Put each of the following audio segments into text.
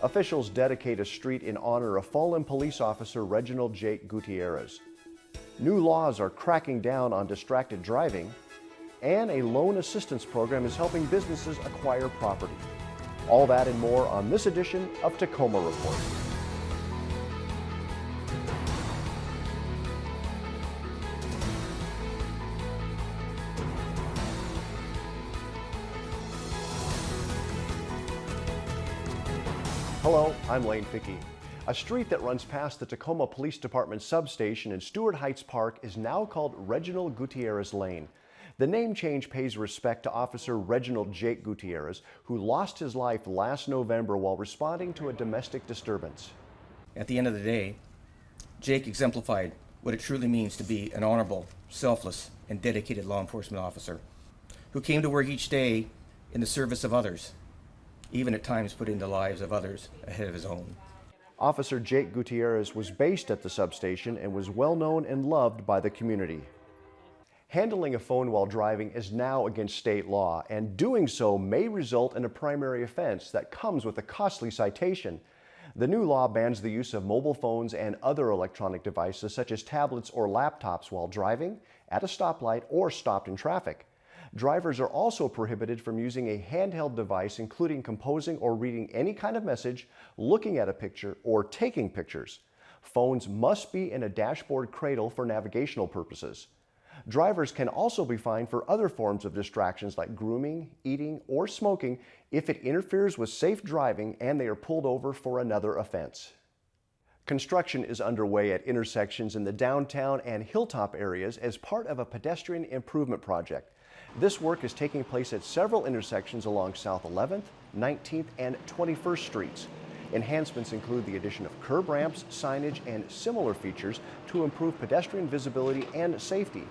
Officials dedicate a street in honor of fallen police officer Reginald Jake Gutierrez. New laws are cracking down on distracted driving, and a loan assistance program is helping businesses acquire property. All that and more on this edition of Tacoma Report. Hello, I'm Lane Fickey. A street that runs past the Tacoma Police Department substation in Stewart Heights Park is now called Reginald Gutierrez Lane. The name change pays respect to Officer Reginald Jake Gutierrez, who lost his life last November while responding to a domestic disturbance. At the end of the day, Jake exemplified what it truly means to be an honorable, selfless, and dedicated law enforcement officer who came to work each day in the service of others, even at times putting the lives of others ahead of his own. Officer Jake Gutierrez was based at the substation and was well known and loved by the community. Handling a phone while driving is now against state law, and doing so may result in a primary offense that comes with a costly citation. The new law bans the use of mobile phones and other electronic devices such as tablets or laptops while driving, at a stoplight, or stopped in traffic. Drivers are also prohibited from using a handheld device, including composing or reading any kind of message, looking at a picture, or taking pictures. Phones must be in a dashboard cradle for navigational purposes. Drivers can also be fined for other forms of distractions like grooming, eating, or smoking if it interferes with safe driving and they are pulled over for another offense. Construction is underway at intersections in the downtown and hilltop areas as part of a pedestrian improvement project. This work is taking place at several intersections along South 11th, 19th, and 21st Streets. Enhancements include the addition of curb ramps, signage, and similar features to improve pedestrian visibility and safety.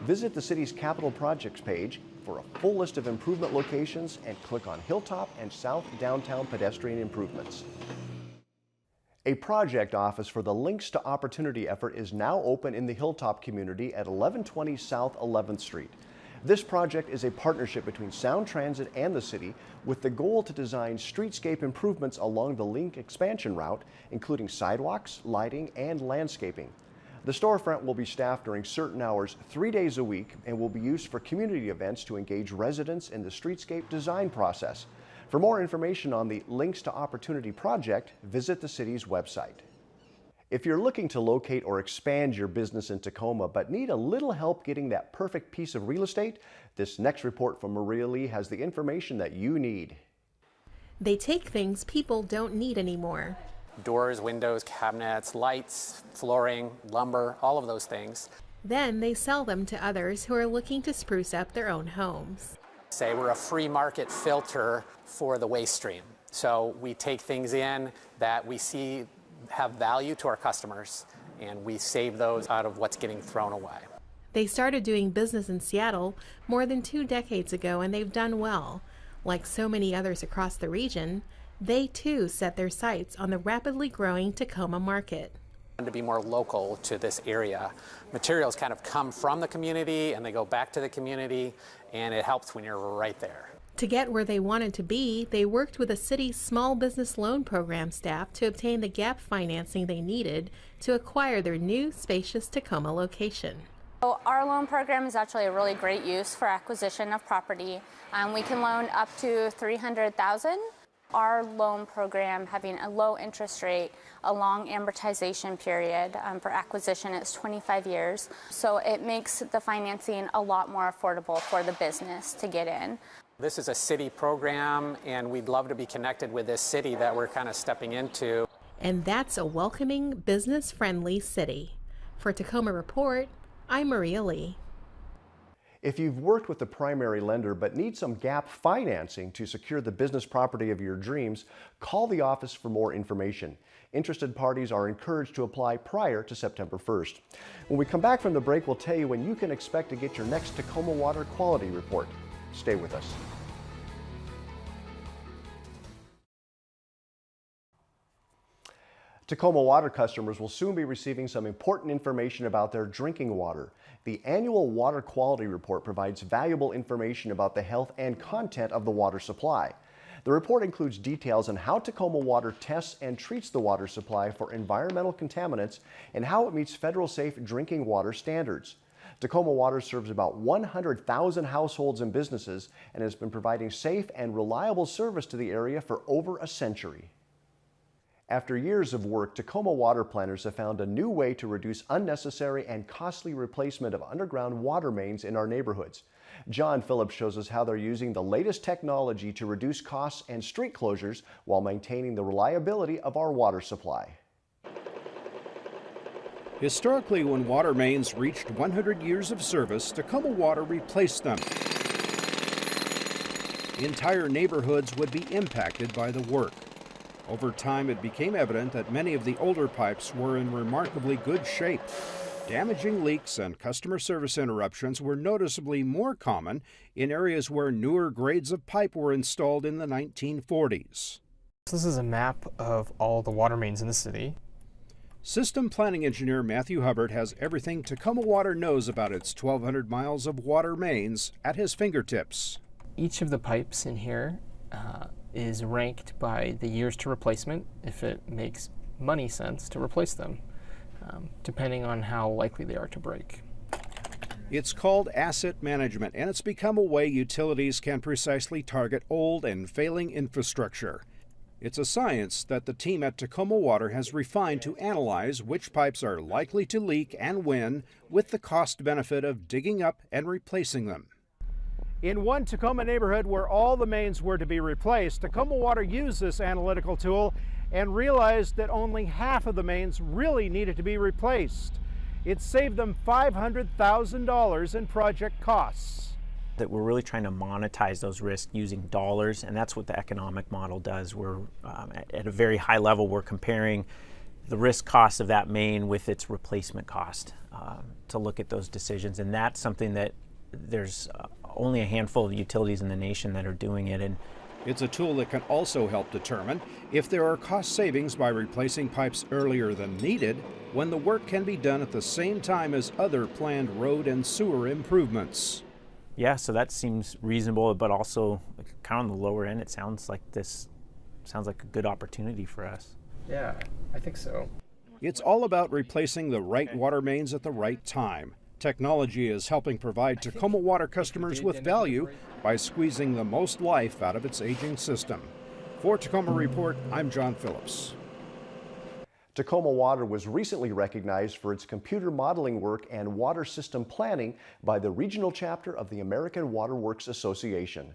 Visit the city's capital projects page for a full list of improvement locations and click on Hilltop and South Downtown pedestrian improvements. A project office for the Links to Opportunity effort is now open in the Hilltop community at 1120 South 11th Street. This project is a partnership between Sound Transit and the city with the goal to design streetscape improvements along the Link expansion route, including sidewalks, lighting, and landscaping. The storefront will be staffed during certain hours 3 days a week and will be used for community events to engage residents in the streetscape design process. For more information on the Links to Opportunity project, visit the city's website. If you're looking to locate or expand your business in Tacoma but need a little help getting that perfect piece of real estate, this next report from Maria Lee has the information that you need. They take things people don't need anymore. Doors, windows, cabinets, lights, flooring, lumber, all of those things. Then they sell them to others who are looking to spruce up their own homes. Say we're a free market filter for the waste stream. So we take things in that we see have value to our customers, and we save those out of what's getting thrown away. They started doing business in Seattle more than 2 decades ago, and they've done well. Like so many others across the region, they too set their sights on the rapidly growing Tacoma market. To be more local to this area. Materials kind of come from the community and they go back to the community, and it helps when you're right there. To get where they wanted to be, they worked with the city's small business loan program staff to obtain the gap financing they needed to acquire their new spacious Tacoma location. So our loan program is actually a really great use for acquisition of property. We can loan up to $300,000. Our loan program, having a low interest rate, a long amortization period for acquisition, is 25 years. So it makes the financing a lot more affordable for the business to get in. This is a city program, and we'd love to be connected with this city that we're kind of stepping into. And that's a welcoming, business-friendly city. For Tacoma Report, I'm Maria Lee. If you've worked with the primary lender but need some gap financing to secure the business property of your dreams, call the office for more information. Interested parties are encouraged to apply prior to September 1st. When we come back from the break, we'll tell you when you can expect to get your next Tacoma Water Quality Report. Stay with us. Tacoma Water customers will soon be receiving some important information about their drinking water. The annual Water Quality Report provides valuable information about the health and content of the water supply. The report includes details on how Tacoma Water tests and treats the water supply for environmental contaminants and how it meets federal safe drinking water standards. Tacoma Water serves about 100,000 households and businesses and has been providing safe and reliable service to the area for over a century. After years of work, Tacoma water planners have found a new way to reduce unnecessary and costly replacement of underground water mains in our neighborhoods. John Phillips shows us how they're using the latest technology to reduce costs and street closures while maintaining the reliability of our water supply. Historically, when water mains reached 100 years of service, Tacoma Water replaced them. Entire neighborhoods would be impacted by the work. Over time, it became evident that many of the older pipes were in remarkably good shape. Damaging leaks and customer service interruptions were noticeably more common in areas where newer grades of pipe were installed in the 1940s. This is a map of all the water mains in the city. System planning engineer Matthew Hubbard has everything Tacoma Water knows about its 1,200 miles of water mains at his fingertips. Each of the pipes in here is ranked by the years to replacement, if it makes money sense to replace them, depending on how likely they are to break. It's called asset management, and it's become a way utilities can precisely target old and failing infrastructure. It's a science that the team at Tacoma Water has refined to analyze which pipes are likely to leak and when, with the cost benefit of digging up and replacing them. In one Tacoma neighborhood where all the mains were to be replaced, Tacoma Water used this analytical tool and realized that only half of the mains really needed to be replaced. It saved them $500,000 in project costs. That we're really trying to monetize those risks using dollars, and that's what the economic model does. We're at a very high level, we're comparing the risk cost of that main with its replacement cost to look at those decisions, and that's something that there's only a handful of utilities in the nation that are doing it. And it's a tool that can also help determine if there are cost savings by replacing pipes earlier than needed, when the work can be done at the same time as other planned road and sewer improvements. Yeah, so that seems reasonable, but also kind of on the lower end, it sounds like a good opportunity for us. Yeah, I think so. It's all about replacing the right water mains at the right time. Technology is helping provide Tacoma Water customers with value by squeezing the most life out of its aging system. For Tacoma Report, I'm John Phillips. Tacoma Water was recently recognized for its computer modeling work and water system planning by the regional chapter of the American Water Works Association.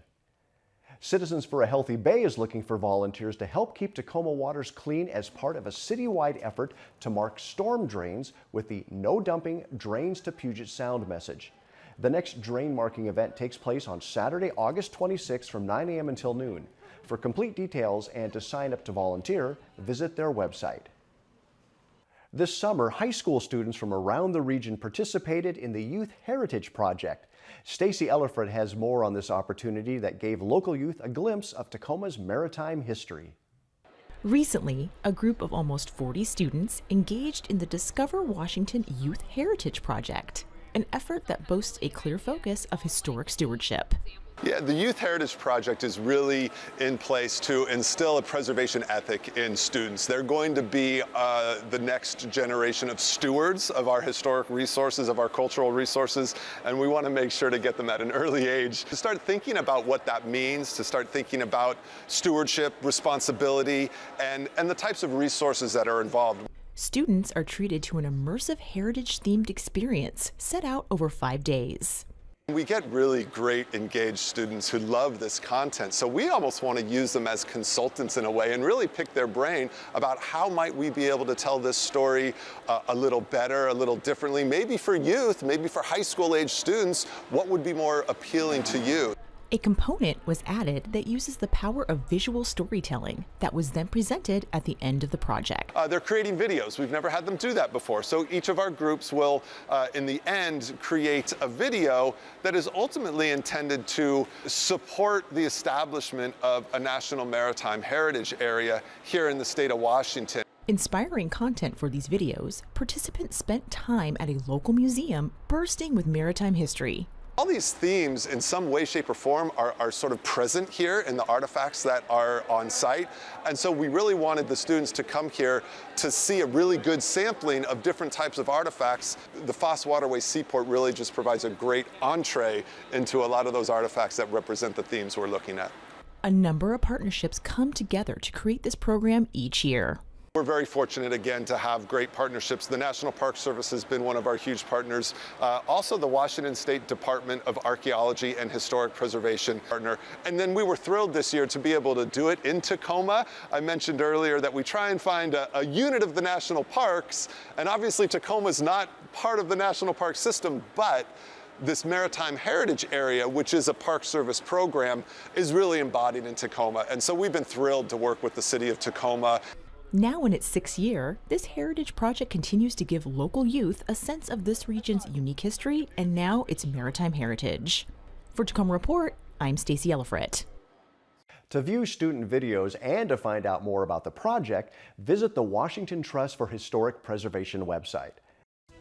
Citizens for a Healthy Bay is looking for volunteers to help keep Tacoma waters clean as part of a citywide effort to mark storm drains with the No Dumping Drains to Puget Sound message. The next drain marking event takes place on Saturday, August 26 from 9 a.m. until noon. For complete details and to sign up to volunteer, visit their website. This summer, high school students from around the region participated in the Youth Heritage Project. Stacy Ellerford has more on this opportunity that gave local youth a glimpse of Tacoma's maritime history. Recently, a group of almost 40 students engaged in the Discover Washington Youth Heritage Project, an effort that boasts a clear focus of historic stewardship. Yeah, the Youth Heritage Project is really in place to instill a preservation ethic in students. They're going to be the next generation of stewards of our historic resources, of our cultural resources, and we want to make sure to get them at an early age to start thinking about what that means, to start thinking about stewardship, responsibility, and the types of resources that are involved. Students are treated to an immersive heritage-themed experience set out over 5 days. We get really great engaged students who love this content, so we almost want to use them as consultants in a way and really pick their brain about how might we be able to tell this story a little better, a little differently. Maybe for youth, maybe for high school age students, what would be more appealing to you? A component was added that uses the power of visual storytelling that was then presented at the end of the project. They're creating videos. We've never had them do that before. So each of our groups will, in the end, create a video that is ultimately intended to support the establishment of a National Maritime Heritage Area here in the state of Washington. Inspiring content for these videos, participants spent time at a local museum bursting with maritime history. all these themes in some way, shape, or form are sort of present here in the artifacts that are on site. And so we really wanted the students to come here to see a really good sampling of different types of artifacts. The Foss Waterway Seaport really just provides a great entree into a lot of those artifacts that represent the themes we're looking at. A number of partnerships come together to create this program each year. We're very fortunate again to have great partnerships. The National Park Service has been one of our huge partners. Also the Washington State Department of Archaeology and Historic Preservation partner. And then we were thrilled this year to be able to do it in Tacoma. I mentioned earlier that we try and find a unit of the national parks, and obviously Tacoma is not part of the national park system, but this maritime heritage area, which is a Park Service program, is really embodied in Tacoma. And so we've been thrilled to work with the city of Tacoma. Now in its 6th year, this heritage project continues to give local youth a sense of this region's unique history and now its maritime heritage. For Tacoma Report, I'm Stacey Ellifrit. To view student videos and to find out more about the project, visit the Washington Trust for Historic Preservation website.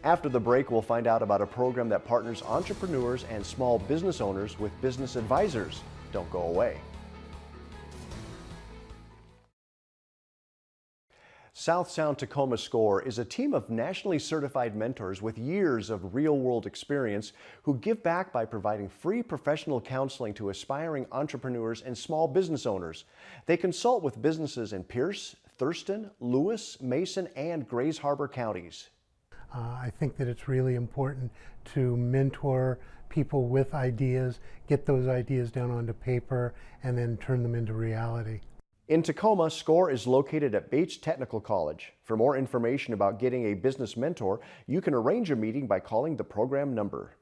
After the break, we'll find out about a program that partners entrepreneurs and small business owners with business advisors. Don't go away. South Sound Tacoma SCORE is a team of nationally certified mentors with years of real-world experience who give back by providing free professional counseling to aspiring entrepreneurs and small business owners. They consult with businesses in Pierce, Thurston, Lewis, Mason, and Grays Harbor counties. I think that it's really important to mentor people with ideas, get those ideas down onto paper, and then turn them into reality. In Tacoma, SCORE is located at Bates Technical College. For more information about getting a business mentor, you can arrange a meeting by calling the program number.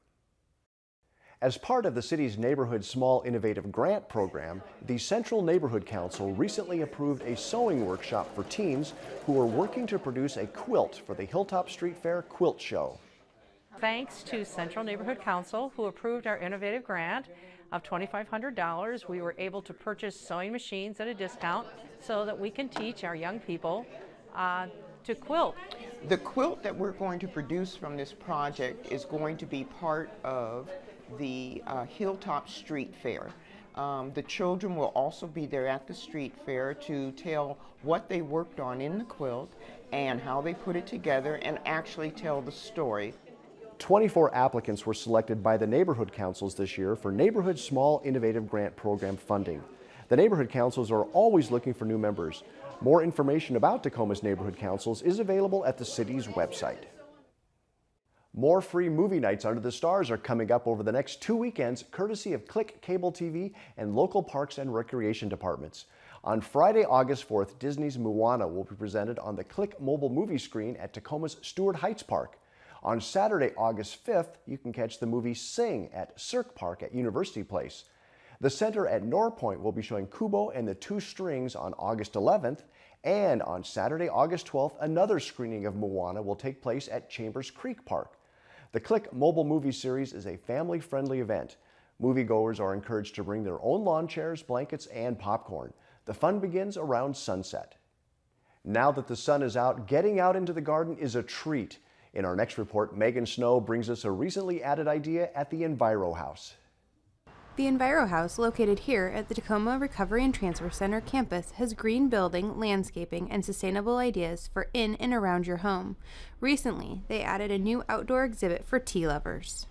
As part of the city's Neighborhood Small Innovative Grant program, the Central Neighborhood Council recently approved a sewing workshop for teens who are working to produce a quilt for the Hilltop Street Fair Quilt Show. Thanks to Central Neighborhood Council, who approved our innovative grant of $2,500, we were able to purchase sewing machines at a discount so that we can teach our young people to quilt. The quilt that we're going to produce from this project is going to be part of the Hilltop Street Fair. The children will also be there at the street fair to tell what they worked on in the quilt and how they put it together and actually tell the story. 24 applicants were selected by the neighborhood councils this year for Neighborhood Small Innovative Grant Program funding. The neighborhood councils are always looking for new members. More information about Tacoma's neighborhood councils is available at the city's website. More free movie nights under the stars are coming up over the next 2 weekends, courtesy of Click Cable TV and local parks and recreation departments. On Friday, August 4th, Disney's Moana will be presented on the Click mobile movie screen at Tacoma's Stewart Heights Park. On Saturday, August 5th, you can catch the movie Sing at Cirque Park at University Place. The center at Norpoint will be showing Kubo and the Two Strings on August 11th, and on Saturday, August 12th, another screening of Moana will take place at Chambers Creek Park. The Click mobile movie series is a family-friendly event. Moviegoers are encouraged to bring their own lawn chairs, blankets, and popcorn. The fun begins around sunset. Now that the sun is out, getting out into the garden is a treat. In our next report, Megan Snow brings us a recently added idea at the Enviro House. The Enviro House, located here at the Tacoma Recovery and Transfer Center campus, has green building, landscaping, and sustainable ideas for in and around your home. Recently, they added a new outdoor exhibit for tea lovers.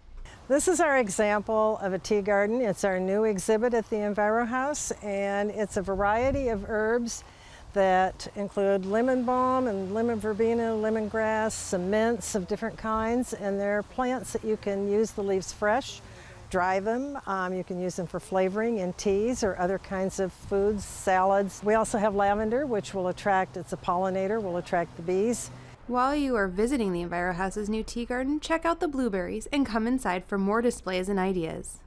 This is our example of a tea garden. It's our new exhibit at the Enviro House, and it's a variety of herbs that include lemon balm and lemon verbena, lemongrass, some mints of different kinds, and they're plants that you can use the leaves fresh, dry them. You can use them for flavoring in teas or other kinds of foods, salads. We also have lavender, which will attract, it's a pollinator, will attract the bees. While you are visiting the Enviro House's new tea garden, check out the blueberries and come inside for more displays and ideas.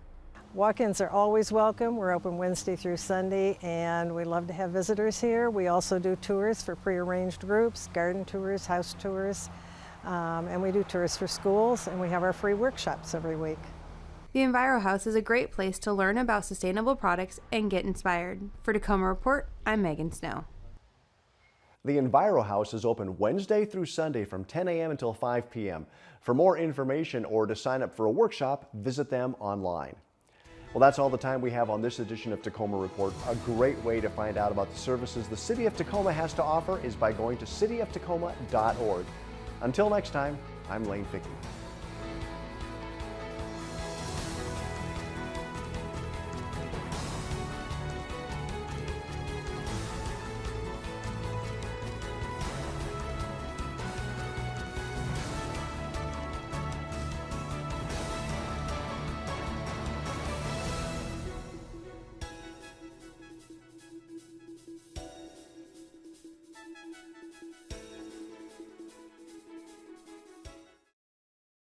Walk-ins are always welcome. We're open Wednesday through Sunday, and we love to have visitors here. We also do tours for prearranged groups, garden tours, house tours, and we do tours for schools, and we have our free workshops every week. The Enviro House is a great place to learn about sustainable products and get inspired. For Tacoma Report, I'm Megan Snow. The Enviro House is open Wednesday through Sunday from 10 a.m. until 5 p.m. For more information or to sign up for a workshop, visit them online. Well, that's all the time we have on this edition of Tacoma Report. A great way to find out about the services the City of Tacoma has to offer is by going to cityoftacoma.org. Until next time, I'm Lane Fickey.